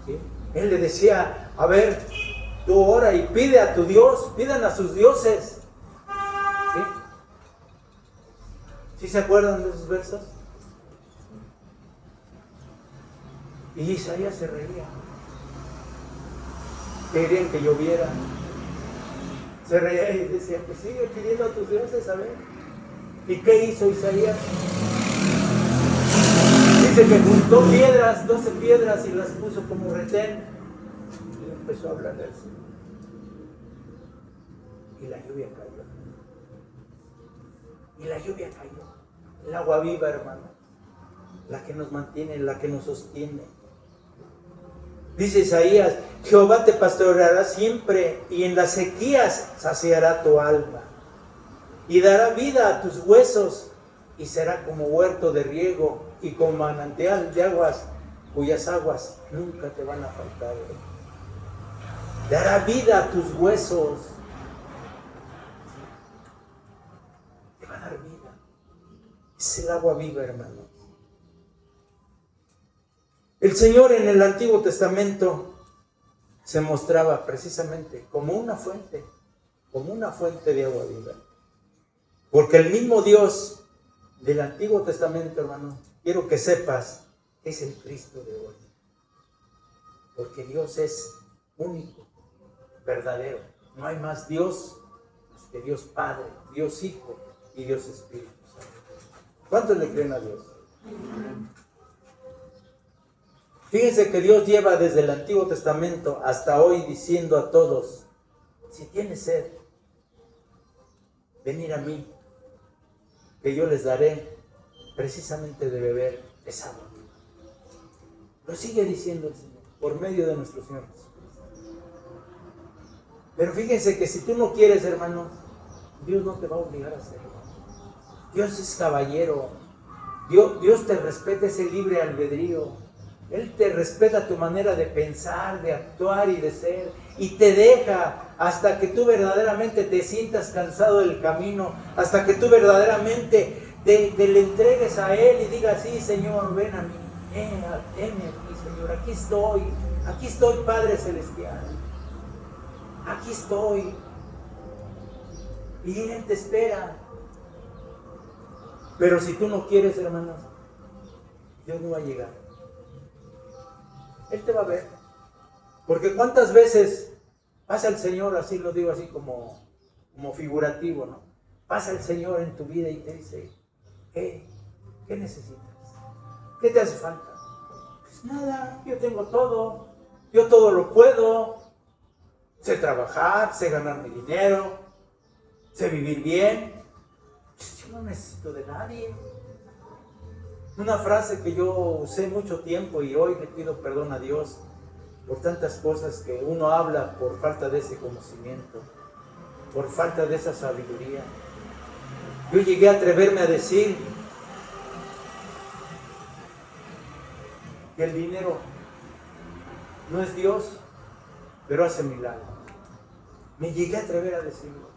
¿Sí? Él le decía, a ver, tú ora y pide a tu Dios, pidan a sus dioses. ¿Sí? ¿Sí se acuerdan de esos versos? Y Isaías se reía. querían que lloviera. Se reía y decía, pues sigue pidiendo a tus dioses, a ver. ¿Y qué hizo Isaías? Dice que juntó piedras, 12 piedras, y las puso como retén. Y empezó a hablar del Señor. Y la lluvia cayó. Y la lluvia cayó. El agua viva, hermano. La que nos mantiene, la que nos sostiene. Dice Isaías, Jehová te pastoreará siempre, y en las sequías saciará tu alma. Y dará vida a tus huesos, y será como huerto de riego, y como manantial de aguas, cuyas aguas nunca te van a faltar. Dará vida a tus huesos. Te va a dar vida. Es el agua viva, hermano. El Señor en el Antiguo Testamento se mostraba precisamente como una fuente de agua viva. Porque el mismo Dios del Antiguo Testamento, hermano, quiero que sepas, es el Cristo de hoy. Porque Dios es único, verdadero. No hay más Dios más que Dios Padre, Dios Hijo y Dios Espíritu Santo. ¿Cuántos le creen a Dios? Fíjense que Dios lleva desde el Antiguo Testamento hasta hoy diciendo a todos, si tienes sed, venid a mí, que yo les daré precisamente de beber esa agua. Lo sigue diciendo el Señor, por medio de nuestro Señor Jesucristo. Pero fíjense que si tú no quieres, hermano, Dios no te va a obligar a hacerlo. Dios es caballero. Dios te respeta ese libre albedrío. Él te respeta tu manera de pensar, de actuar y de ser, y te deja hasta que tú verdaderamente te sientas cansado del camino, hasta que tú verdaderamente te le entregues a Él y digas, sí, Señor, ven a mí, heme aquí, Señor, aquí estoy, Padre Celestial, aquí estoy, y Él te espera. Pero si tú no quieres, hermanos, Dios no va a llegar. Él te va a ver. Porque cuántas veces pasa el Señor, así lo digo así como figurativo, ¿no? Pasa el Señor en tu vida y te dice, ¿qué necesitas? ¿Qué te hace falta? Pues nada, yo tengo todo, yo todo lo puedo, sé trabajar, sé ganar mi dinero, sé vivir bien, yo no necesito de nadie. Una frase que yo usé mucho tiempo y hoy le pido perdón a Dios por tantas cosas que uno habla por falta de ese conocimiento, por falta de esa sabiduría. Yo llegué a atreverme a decir que el dinero no es Dios, pero hace milagros. Me llegué a atrever a decirlo.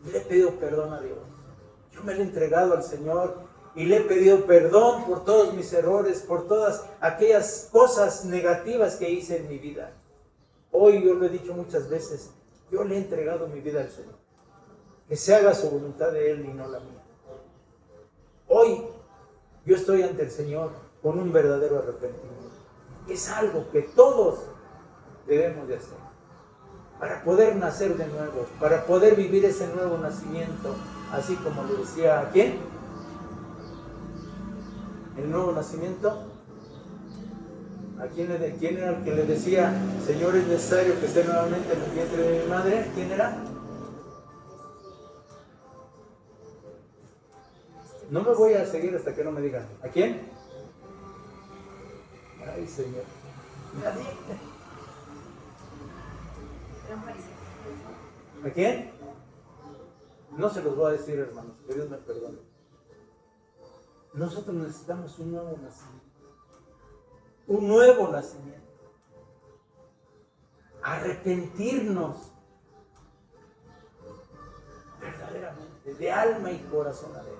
Y le he pedido perdón a Dios. Yo me lo he entregado al Señor. Y le he pedido perdón por todos mis errores, por todas aquellas cosas negativas que hice en mi vida. Hoy yo lo he dicho muchas veces, yo le he entregado mi vida al Señor. Que se haga su voluntad de Él y no la mía. Hoy yo estoy ante el Señor con un verdadero arrepentimiento. Es algo que todos debemos de hacer. Para poder nacer de nuevo, para poder vivir ese nuevo nacimiento, así como lo decía, ¿a quién? El nuevo nacimiento. ¿A quién era el que le decía, Señor, es necesario que esté nuevamente en el vientre de mi madre? ¿Quién era? No me voy a seguir hasta que no me digan. ¿A quién? Ay, Señor. Nadie. ¿A quién? No se los voy a decir, hermanos, que Dios me perdone. Nosotros necesitamos un nuevo nacimiento. Un nuevo nacimiento. Arrepentirnos verdaderamente, de alma y corazón adentro.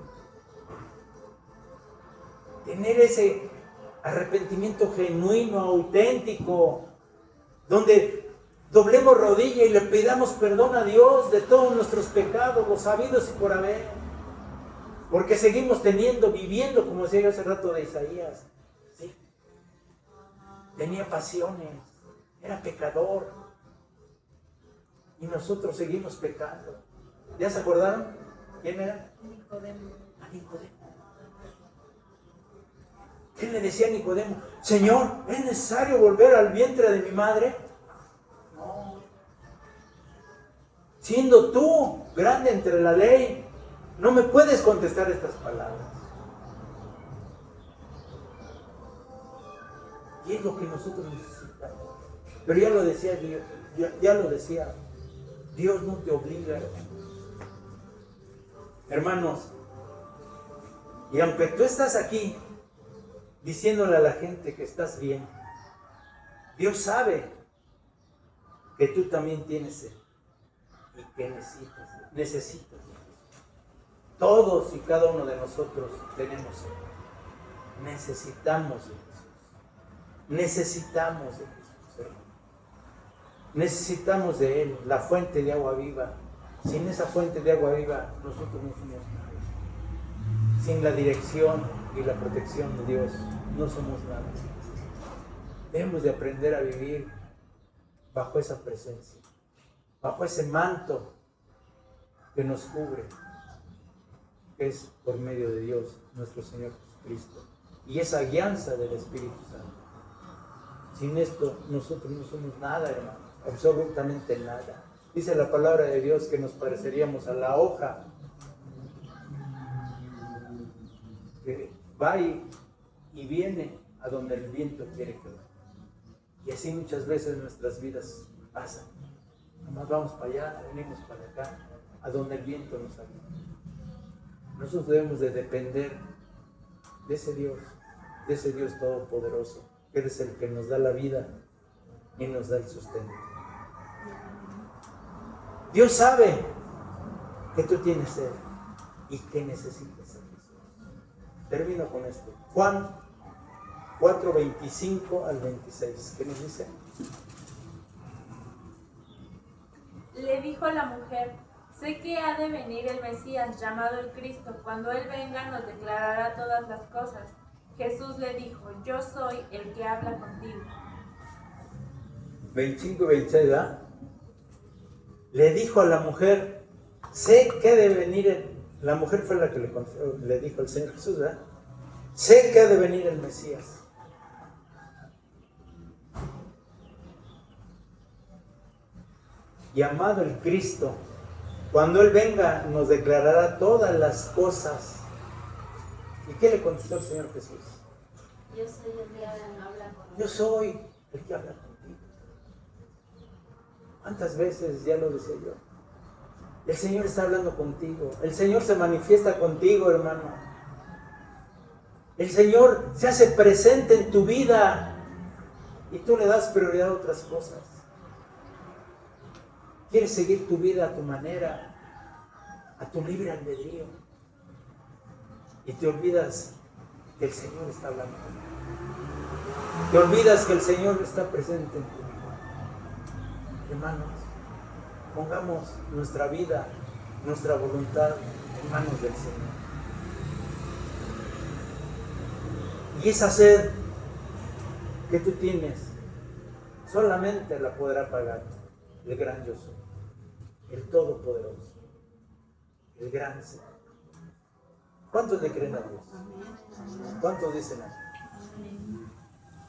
Tener ese arrepentimiento genuino, auténtico, donde doblemos rodilla y le pidamos perdón a Dios de todos nuestros pecados, los sabidos y por haber. Porque seguimos viviendo, como decía yo hace rato de Isaías. ¿Sí? Tenía pasiones, Era pecador. Y nosotros seguimos pecando. ¿Ya se acordaron? ¿Quién era? Nicodemo. A Nicodemo. ¿Qué le decía a Nicodemo? Señor, ¿es necesario volver al vientre de mi madre? No. Siendo tú grande entre la ley, no me puedes contestar estas palabras. Y es lo que nosotros necesitamos. Pero ya lo decía Dios, ya lo decía. Dios no te obliga, hermanos. Y aunque tú estás aquí diciéndole a la gente que estás bien, Dios sabe que tú también tienes sed y que necesitas. Todos y cada uno de nosotros tenemos sed. Necesitamos de Jesús. Necesitamos de Jesús, hermano. Necesitamos de Él, la fuente de agua viva. Sin esa fuente de agua viva, nosotros no somos nada. Sin la dirección y la protección de Dios, no somos nada. Debemos de aprender a vivir bajo esa presencia, bajo ese manto que nos cubre, que es por medio de Dios, nuestro Señor Jesucristo, y esa guianza del Espíritu Santo. Sin esto, nosotros no somos nada, hermanos, absolutamente nada. Dice la palabra de Dios que nos pareceríamos a la hoja que va y viene a donde el viento quiere que vaya. Y así muchas veces nuestras vidas pasan. Nomás vamos para allá, venimos para acá, a donde el viento nos avienta. Nosotros debemos de depender de ese Dios todopoderoso, que es el que nos da la vida y nos da el sustento. Dios sabe que tú tienes sed y que necesitas a Jesús. Termino con esto. Juan 4, 25 al 26. ¿Qué nos dice? Le dijo la mujer: sé que ha de venir el Mesías, llamado el Cristo. Cuando Él venga nos declarará todas las cosas. Jesús le dijo: yo soy el que habla contigo. 25 y 26, ¿verdad? Le dijo a la mujer: sé que ha de venir la mujer fue la que le dijo al Señor Jesús, ¿verdad? Sé que ha de venir el Mesías. Llamado el Cristo, cuando Él venga nos declarará todas las cosas. ¿Y qué le contestó el Señor Jesús? Yo soy el que habla contigo. Yo soy el que habla contigo. ¿Cuántas veces ya lo decía yo? El Señor está hablando contigo. El Señor se manifiesta contigo, hermano. El Señor se hace presente en tu vida y tú le das prioridad a otras cosas. Quieres seguir tu vida a tu manera, a tu libre albedrío, y te olvidas que el Señor está hablando contigo. Te olvidas que el Señor está presente en tu vida. Hermanos, pongamos nuestra vida, nuestra voluntad en manos del Señor. Y esa sed que tú tienes, solamente la podrá pagar el gran yo soy, el todopoderoso, el gran Señor. ¿Cuántos le creen a Dios? ¿Cuántos dicen amén?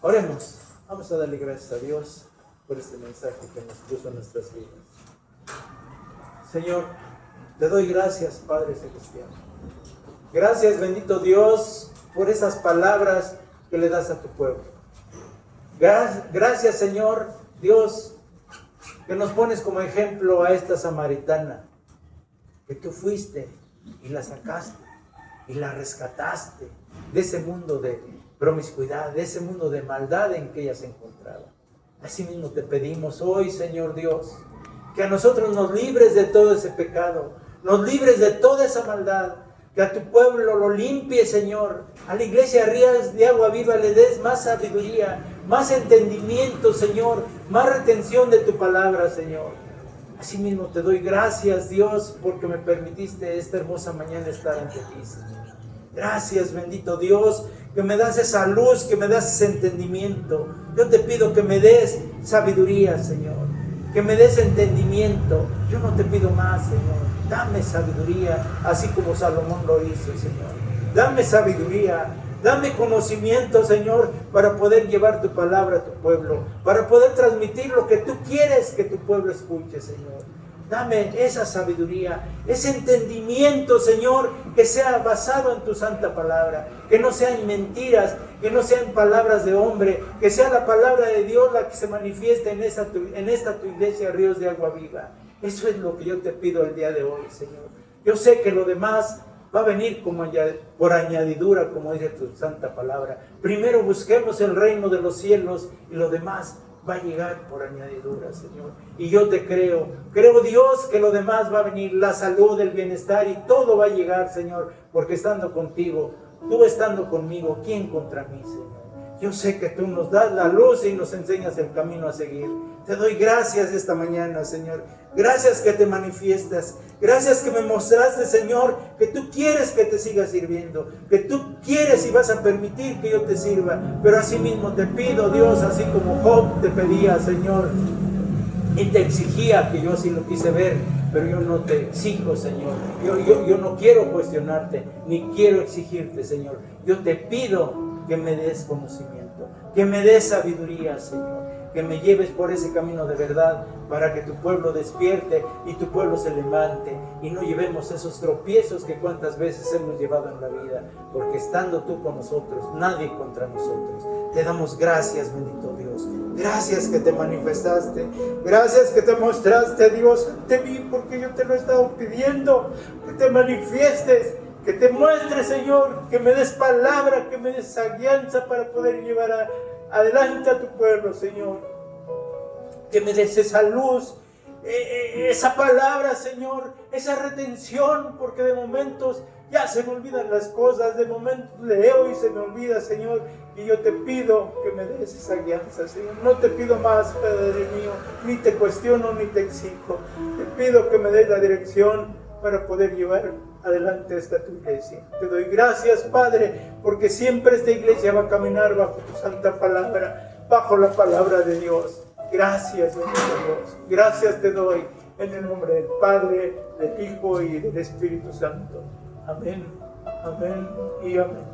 Oremos. Vamos a darle gracias a Dios por este mensaje que nos puso en nuestras vidas. Señor, te doy gracias, Padre Celestial. Gracias, bendito Dios, por esas palabras que le das a tu pueblo. Gracias, Señor Dios, que nos pones como ejemplo a esta samaritana, que tú fuiste y la sacaste y la rescataste de ese mundo de promiscuidad, de ese mundo de maldad en que ella se encontraba. Así mismo te pedimos hoy, Señor Dios, que a nosotros nos libres de todo ese pecado, nos libres de toda esa maldad, que a tu pueblo lo limpie, Señor. A la iglesia Rías de Agua Viva le des más sabiduría, más entendimiento, Señor, más retención de tu palabra, Señor. Asimismo te doy gracias, Dios, porque me permitiste esta hermosa mañana estar ante ti, Señor. Gracias, bendito Dios, que me das esa luz, que me das ese entendimiento. Yo te pido que me des sabiduría, Señor, que me des entendimiento. Yo no te pido más, Señor. Dame sabiduría, así como Salomón lo hizo, Señor. Dame sabiduría, dame conocimiento, Señor, para poder llevar tu palabra a tu pueblo, para poder transmitir lo que tú quieres que tu pueblo escuche, Señor. Dame esa sabiduría, ese entendimiento, Señor, que sea basado en tu santa palabra, que no sea en mentiras, que no sea en palabras de hombre, que sea la palabra de Dios la que se manifieste en esta tu iglesia, Ríos de Agua Viva. Eso es lo que yo te pido el día de hoy, Señor. Yo sé que lo demás va a venir como por añadidura, como dice tu santa palabra. Primero busquemos el reino de los cielos y lo demás va a llegar por añadidura, Señor. Y yo te creo Dios, que lo demás va a venir, la salud, el bienestar y todo va a llegar, Señor, porque estando contigo, tú estando conmigo, ¿quién contra mí, Señor? Yo sé que tú nos das la luz y nos enseñas el camino a seguir. Te doy gracias esta mañana, Señor. Gracias que te manifiestas. Gracias que me mostraste, Señor, que tú quieres que te siga sirviendo. Que tú quieres y vas a permitir que yo te sirva. Pero asimismo te pido, Dios, así como Job te pedía, Señor, y te exigía, que yo así lo quise ver, pero yo no te exijo, Señor. Yo no quiero cuestionarte, ni quiero exigirte, Señor. Yo te pido que me des conocimiento, que me des sabiduría, Señor, que me lleves por ese camino de verdad para que tu pueblo despierte y tu pueblo se levante y no llevemos esos tropiezos que cuantas veces hemos llevado en la vida, porque estando tú con nosotros, nadie contra nosotros. Te damos gracias, bendito Dios. Gracias que te manifestaste, gracias que te mostraste, Dios, ante mí, porque yo te lo he estado pidiendo, que te manifiestes, que te muestres, Señor, que me des palabra, que me des esa guianza para poder llevar adelante a tu pueblo, Señor. Que me des esa luz, esa palabra, Señor, esa retención, porque de momentos ya se me olvidan las cosas, de momentos leo y se me olvida, Señor, y yo te pido que me des esa guianza, Señor. No te pido más, Padre mío, ni te cuestiono, ni te exijo. Te pido que me des la dirección para poder llevar adelante esta tu iglesia. Te doy gracias, Padre, porque siempre esta iglesia va a caminar bajo tu santa palabra, bajo la palabra de Dios. Gracias, bendito Dios. Gracias te doy en el nombre del Padre, del Hijo y del Espíritu Santo. Amén, amén y amén.